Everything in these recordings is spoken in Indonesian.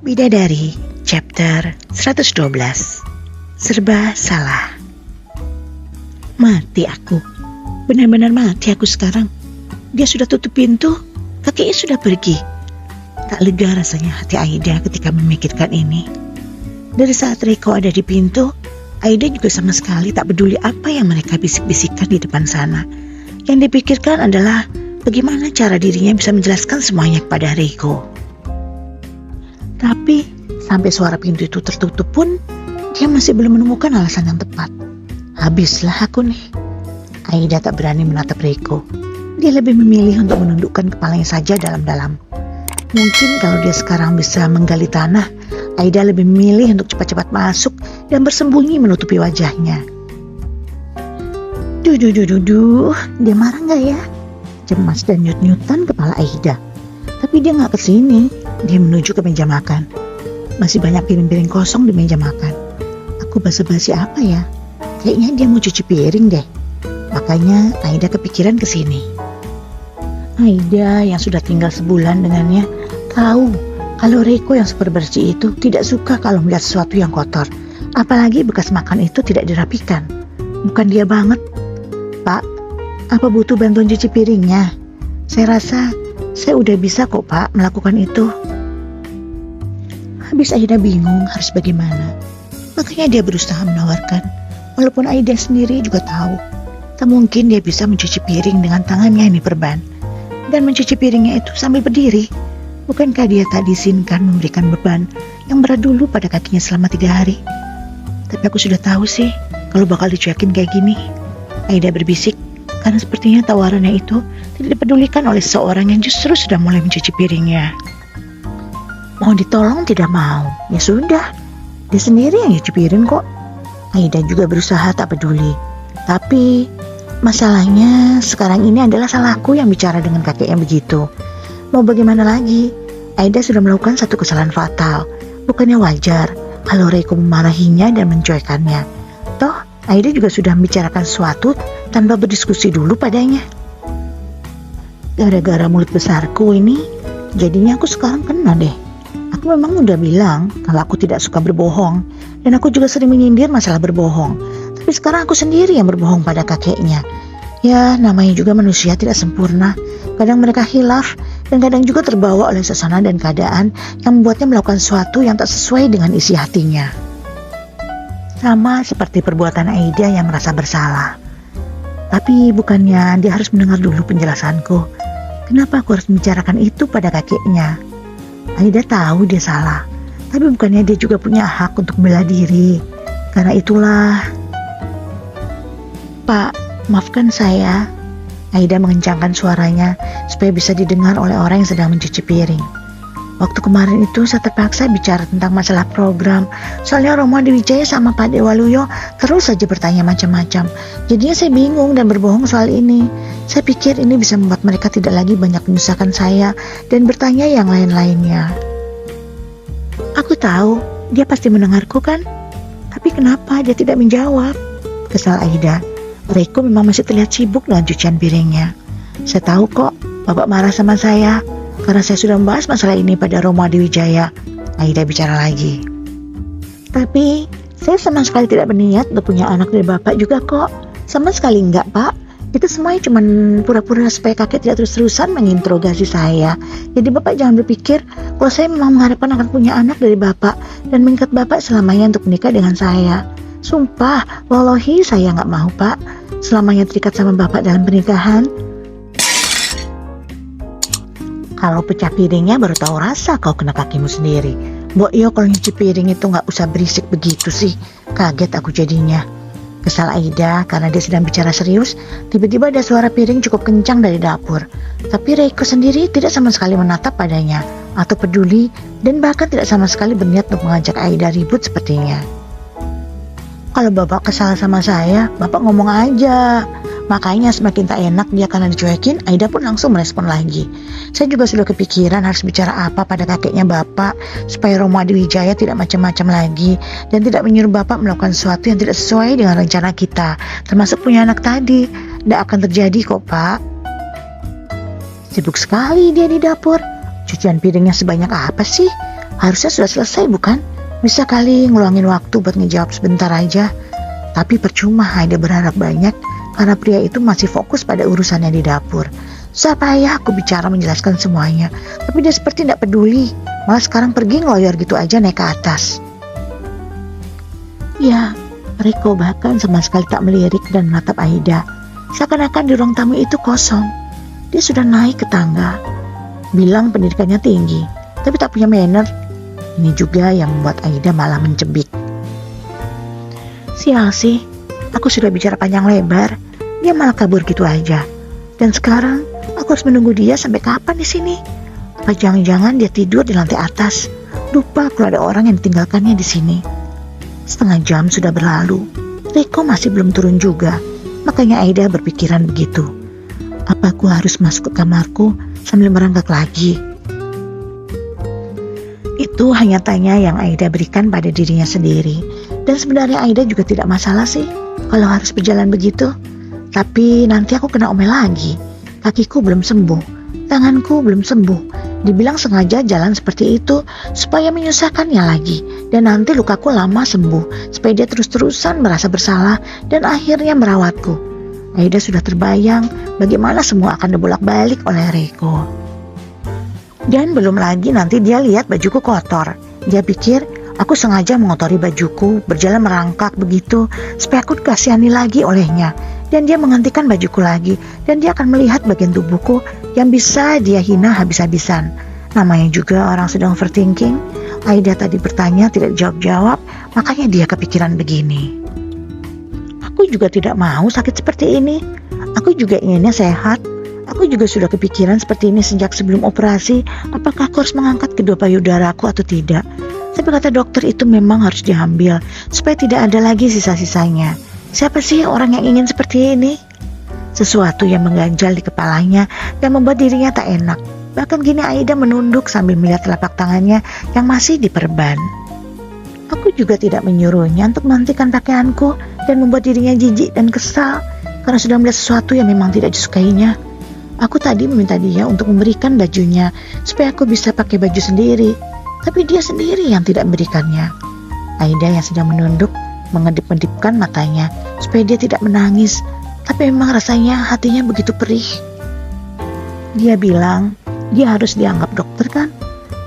Bidadari, chapter 112. Serba salah. Mati aku. Benar-benar mati aku sekarang. Dia sudah tutup pintu, kakeknya sudah pergi. Tak lega rasanya hati Aida ketika memikirkan ini. Dari saat Reiko ada di pintu, Aida juga sama sekali tak peduli apa yang mereka bisik-bisikkan di depan sana. Yang dipikirkan adalah bagaimana cara dirinya bisa menjelaskan semuanya kepada Reiko. Tapi sampai suara pintu itu tertutup pun, dia masih belum menemukan alasan yang tepat. Habislah aku nih. Aida tak berani menatap Reiko. Dia lebih memilih untuk menundukkan kepalanya saja dalam-dalam. Mungkin kalau dia sekarang bisa menggali tanah, Aida lebih memilih untuk cepat-cepat masuk dan bersembunyi menutupi wajahnya. Duh, dia marah gak ya? Cemas dan nyut-nyutan kepala Aida. Tapi dia gak kesini, dia menuju ke meja makan. Masih banyak piring-piring kosong di meja makan. Aku basa-basi apa ya? Kayaknya dia mau cuci piring deh. Makanya Aida kepikiran kesini. Aida yang sudah tinggal sebulan dengannya tahu kalau Reiko yang super bersih itu tidak suka kalau melihat sesuatu yang kotor. Apalagi bekas makan itu tidak dirapikan. Bukan dia banget. Pak, apa butuh bantuan cuci piringnya? Saya rasa saya udah bisa kok Pak melakukan itu. Habis Aida bingung harus bagaimana. Makanya dia berusaha menawarkan. Walaupun Aida sendiri juga tahu tak mungkin dia bisa mencuci piring dengan tangannya yang diperban. Dan mencuci piringnya itu sambil berdiri. Bukankah dia tak diizinkan memberikan beban yang berat dulu pada kakinya selama 3 hari? Tapi aku sudah tahu sih kalau bakal dicuekin kayak gini. Aida berbisik karena sepertinya tawarannya itu tidak dipedulikan oleh seseorang yang justru sudah mulai mencuci piringnya. Mau ditolong tidak mau. Ya sudah, dia sendiri yang nyuci piring kok. Aida juga berusaha tak peduli. Tapi masalahnya sekarang ini adalah salahku yang bicara dengan kakek yang begitu. Mau bagaimana lagi? Aida sudah melakukan satu kesalahan fatal. Bukannya wajar kalau Reiko memarahinya dan mencuekannya. Toh Aida juga sudah membicarakan sesuatu tanpa berdiskusi dulu padanya. Gara-gara mulut besarku ini, jadinya aku sekarang kena deh. Aku memang udah bilang kalau aku tidak suka berbohong. Dan aku juga sering menyindir masalah berbohong. Tapi sekarang aku sendiri yang berbohong pada kakeknya. Ya, namanya juga manusia tidak sempurna. Kadang mereka khilaf dan kadang juga terbawa oleh suasana dan keadaan yang membuatnya melakukan sesuatu yang tak sesuai dengan isi hatinya. Sama seperti perbuatan Aida yang merasa bersalah. Tapi bukannya dia harus mendengar dulu penjelasanku. Kenapa aku harus membicarakan itu pada kakeknya? Aida tahu dia salah. Tapi bukannya dia juga punya hak untuk membela diri. Karena itulah... Pak, maafkan saya. Aida mengencangkan suaranya supaya bisa didengar oleh orang yang sedang mencuci piring. Waktu kemarin itu saya terpaksa bicara tentang masalah program. Soalnya Romo Dewijaya sama Pak Dewaluyo terus saja bertanya macam-macam. Jadinya saya bingung dan berbohong soal ini. Saya pikir ini bisa membuat mereka tidak lagi banyak menyusahkan saya dan bertanya yang lain-lainnya. Aku tahu dia pasti mendengarku kan? Tapi kenapa dia tidak menjawab? Kesal Aida. Reiko memang masih terlihat sibuk dengan cucian piringnya. Saya tahu kok Bapak marah sama saya karena saya sudah membahas masalah ini pada Romo Dewijaya. Aida bicara lagi. Tapi saya sama sekali tidak berniat untuk punya anak dari Bapak juga kok. Sama sekali enggak Pak. Itu semuanya cuma pura-pura supaya kakek tidak terus-terusan menginterogasi saya. Jadi Bapak jangan berpikir kalau saya memang mengharapkan akan punya anak dari Bapak dan mengikat Bapak selamanya untuk menikah dengan saya. Sumpah, wallahi saya nggak mau Pak. Selamanya terikat sama Bapak dalam pernikahan. Kalau pecah piringnya baru tahu rasa kau kena kakimu sendiri. Mbok yo kalau nyuci piring itu nggak usah berisik begitu sih. Kaget aku jadinya. Kesal Aida karena dia sedang bicara serius. Tiba-tiba ada suara piring cukup kencang dari dapur. Tapi Reiko sendiri tidak sama sekali menatap padanya atau peduli dan bahkan tidak sama sekali berniat untuk mengajak Aida ribut sepertinya. Kalau Bapak kesal sama saya, Bapak ngomong aja. Makanya semakin tak enak dia karena dicuekin, Aida pun langsung merespon lagi. Saya juga sudah kepikiran harus bicara apa pada kakeknya Bapak supaya Romo Dewijaya tidak macam-macam lagi dan tidak menyuruh Bapak melakukan sesuatu yang tidak sesuai dengan rencana kita, termasuk punya anak tadi. Tidak akan terjadi kok Pak. Sibuk sekali dia di dapur. Cucian piringnya sebanyak apa sih? Harusnya sudah selesai bukan? Bisa kali ngeluangin waktu buat ngejawab sebentar aja. Tapi percuma Aida berharap banyak karena pria itu masih fokus pada urusannya di dapur. Susah payah aku bicara menjelaskan semuanya, tapi dia seperti tidak peduli. Malah sekarang pergi ngeloyor gitu aja naik ke atas. Ya, Riko bahkan sama sekali tak melirik dan menatap Aida. Seakan-akan di ruang tamu itu kosong. Dia sudah naik ke tangga. Bilang pendidikannya tinggi, tapi tak punya manner. Ini juga yang membuat Aida malah mencebik. Sial sih, aku sudah bicara panjang lebar, dia malah kabur gitu aja. Dan sekarang aku harus menunggu dia sampai kapan di sini? Apa jangan-jangan dia tidur di lantai atas? Lupa kalau ada orang yang ditinggalkannya di sini. Setengah jam sudah berlalu, Riko masih belum turun juga. Makanya Aida berpikiran begitu. Apa aku harus masuk ke kamarku sambil merangkak lagi? Itu hanya tanya yang Aida berikan pada dirinya sendiri. Dan sebenarnya Aida juga tidak masalah sih kalau harus berjalan begitu. Tapi nanti aku kena omel lagi. Kakiku belum sembuh, tanganku belum sembuh. Dibilang sengaja jalan seperti itu supaya menyusahkannya lagi. Dan nanti lukaku lama sembuh supaya dia terus-terusan merasa bersalah dan akhirnya merawatku. Aida sudah terbayang bagaimana semua akan dibolak-balik oleh Riko. Dan belum lagi nanti dia lihat bajuku kotor. Dia pikir aku sengaja mengotori bajuku, berjalan merangkak begitu supaya aku dikasihani lagi olehnya. Dan dia menghentikan bajuku lagi. Dan dia akan melihat bagian tubuhku yang bisa dia hina habis-habisan. Namanya juga orang sedang overthinking. Aida tadi bertanya tidak jawab-jawab, makanya dia kepikiran begini. Aku juga tidak mau sakit seperti ini. Aku juga inginnya sehat. Aku juga sudah kepikiran seperti ini sejak sebelum operasi. Apakah aku harus mengangkat kedua payudaraku atau tidak? Tapi kata dokter itu memang harus diambil supaya tidak ada lagi sisa-sisanya. Siapa sih orang yang ingin seperti ini? Sesuatu yang mengganjal di kepalanya dan membuat dirinya tak enak. Bahkan gini Aida menunduk sambil melihat telapak tangannya yang masih diperban. Aku juga tidak menyuruhnya untuk menghentikan pakaianku dan membuat dirinya jijik dan kesal karena sudah melihat sesuatu yang memang tidak disukainya. Aku tadi meminta dia untuk memberikan bajunya supaya aku bisa pakai baju sendiri. Tapi dia sendiri yang tidak memberikannya. Aida yang sedang menunduk mengedip-edipkan matanya supaya dia tidak menangis. Tapi memang rasanya hatinya begitu perih. Dia bilang dia harus dianggap dokter kan?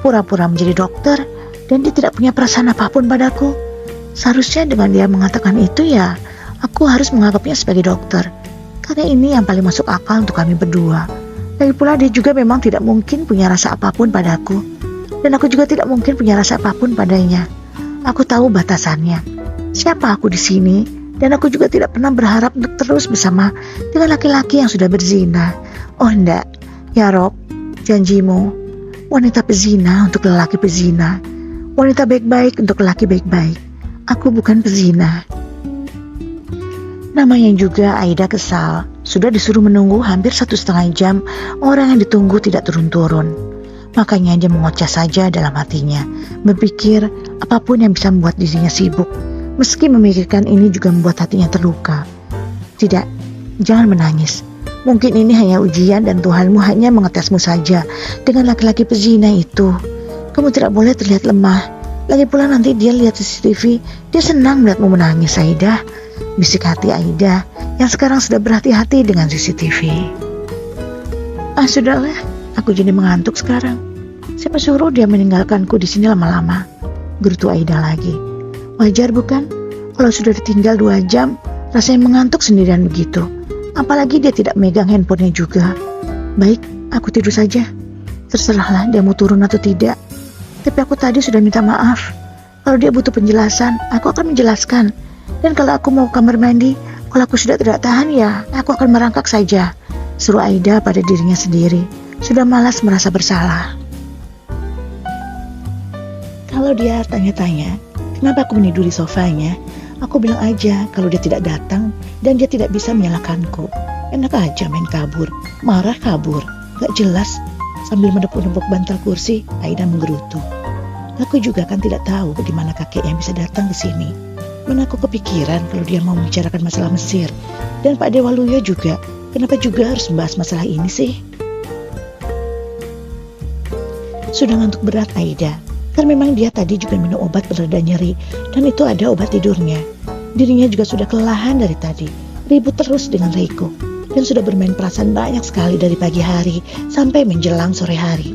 Pura-pura menjadi dokter dan dia tidak punya perasaan apapun padaku. Seharusnya dengan dia mengatakan itu ya aku harus menganggapnya sebagai dokter. Karena ini yang paling masuk akal untuk kami berdua. Lagi pula dia juga memang tidak mungkin punya rasa apapun padaku. Dan aku juga tidak mungkin punya rasa apapun padanya. Aku tahu batasannya. Siapa aku di sini? Dan aku juga tidak pernah berharap untuk terus bersama dengan laki-laki yang sudah berzina. Oh enggak, ya Rob, janjimu. Wanita pezina untuk lelaki pezina. Wanita baik-baik untuk lelaki baik-baik. Aku bukan pezina. Namanya juga Aida kesal. Sudah disuruh menunggu hampir 1,5 jam. Orang yang ditunggu tidak turun-turun. Makanya dia mengoceh saja dalam hatinya, berpikir apapun yang bisa membuat dirinya sibuk. Meski memikirkan ini juga membuat hatinya terluka. Tidak, jangan menangis. Mungkin ini hanya ujian dan Tuhanmu hanya mengetesmu saja dengan laki-laki pezina itu. Kamu tidak boleh terlihat lemah. Lagi pula nanti dia lihat CCTV, dia senang melihatmu menangis, Aida. Bisik hati Aida yang sekarang sudah berhati-hati dengan CCTV. Sudahlah, aku jadi mengantuk sekarang. Siapa suruh dia meninggalkanku di sini lama-lama? Gerutu Aida lagi. Wajar bukan? Kalau sudah ditinggal 2 jam, rasanya mengantuk sendirian begitu. Apalagi dia tidak megang handphonenya juga. Baik, aku tidur saja. Terserahlah dia mau turun atau tidak. Tapi aku tadi sudah minta maaf. Kalau dia butuh penjelasan, aku akan menjelaskan. Dan kalau aku mau kamar mandi, kalau aku sudah tidak tahan ya, aku akan merangkak saja. Seru Aida pada dirinya sendiri. Sudah malas merasa bersalah. Kalau dia tanya-tanya, kenapa aku menidur di sofanya, aku bilang aja kalau dia tidak datang dan dia tidak bisa menyalahkanku. Enak aja main kabur, marah kabur, gak jelas. Sambil menepuk-nepuk bantal kursi, Aida menggerutu. Aku juga kan tidak tahu bagaimana kakek yang bisa datang ke sini. Mana aku kepikiran kalau dia mau membicarakan masalah Mesir. Dan Pak Dewa Luyo juga, kenapa juga harus membahas masalah ini sih? Sudah ngantuk berat Aida. Kan memang dia tadi juga minum obat pereda nyeri, dan itu ada obat tidurnya. Dirinya juga sudah kelelahan dari tadi, ribut terus dengan Reiko, dan sudah bermain perasaan banyak sekali dari pagi hari sampai menjelang sore hari.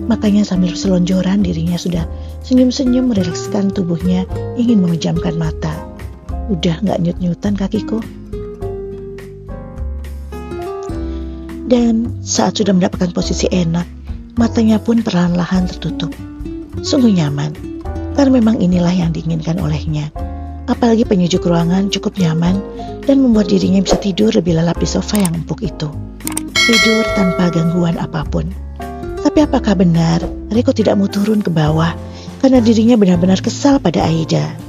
Makanya sambil selonjoran dirinya sudah senyum-senyum merilekskan tubuhnya, ingin memejamkan mata. Udah gak nyut-nyutan kakiku. Dan saat sudah mendapatkan posisi enak, matanya pun perlahan-lahan tertutup. Sungguh nyaman, karena memang inilah yang diinginkan olehnya. Apalagi penyejuk ruangan cukup nyaman dan membuat dirinya bisa tidur lebih lelap di sofa yang empuk itu. Tidur tanpa gangguan apapun. Tapi apakah benar Reiko tidak mau turun ke bawah karena dirinya benar-benar kesal pada Aida?